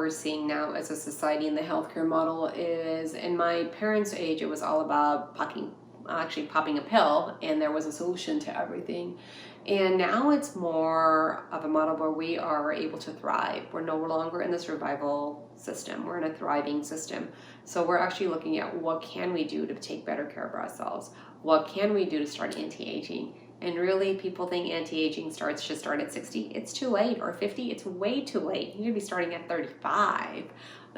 we're seeing now as a society in the healthcare model is, in my parents' age, it was all about popping a pill, and there was a solution to everything. And now it's more of a model where we are able to thrive. We're no longer in the survival system. We're in a thriving system. So we're actually looking at what can we do to take better care of ourselves? What can we do to start anti-aging? And really, people think anti-aging should start at 60. It's too late. Or 50, it's way too late. You need to be starting at 35.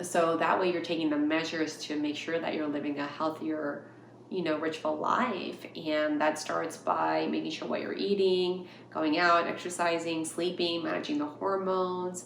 So that way you're taking the measures to make sure that you're living a healthier, rich, full life. And that starts by making sure what you're eating, going out, exercising, sleeping, managing the hormones.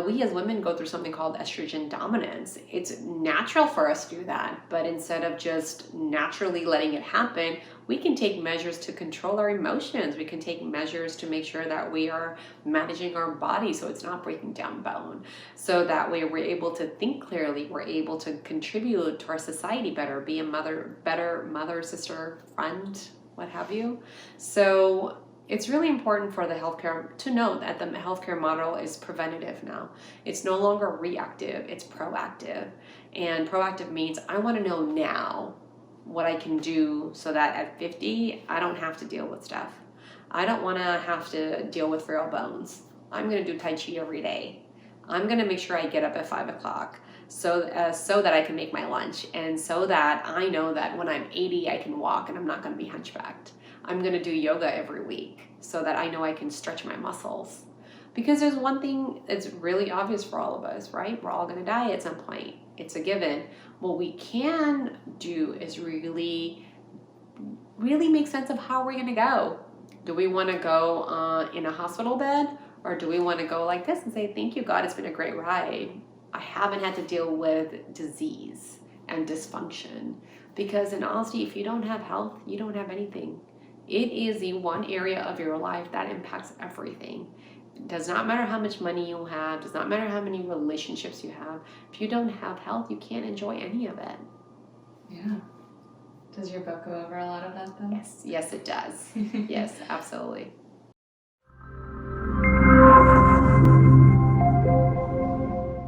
We as women go through something called estrogen dominance. It's natural for us to do that, but instead of just naturally letting it happen, we can take measures to control our emotions. We can take measures to make sure that we are managing our body so it's not breaking down bone. So that way we're able to think clearly, we're able to contribute to our society better, be a better mother, sister, friend, what have you. So it's really important for the healthcare to know that the healthcare model is preventative now. It's no longer reactive, it's proactive. And proactive means I want to know now what I can do so that at 50, I don't have to deal with stuff. I don't want to have to deal with frail bones. I'm going to do Tai Chi every day. I'm going to make sure I get up at 5 o'clock so that I can make my lunch, and so that I know that when I'm 80, I can walk and I'm not going to be hunchbacked. I'm going to do yoga every week so that I know I can stretch my muscles. Because there's one thing that's really obvious for all of us, right? We're all going to die at some point. It's a given. What we can do is really make sense of how we're going to go. Do we want to go in a hospital bed, or do we want to go like this and say, thank you, God, it's been a great ride. I haven't had to deal with disease and dysfunction. Because in honesty, if you don't have health, you don't have anything. It is the one area of your life that impacts everything. It does not matter how much money you have, does not matter how many relationships you have. If you don't have health, you can't enjoy any of it. Yeah. Does your book go over a lot of that, though? Yes, it does. Yes, absolutely.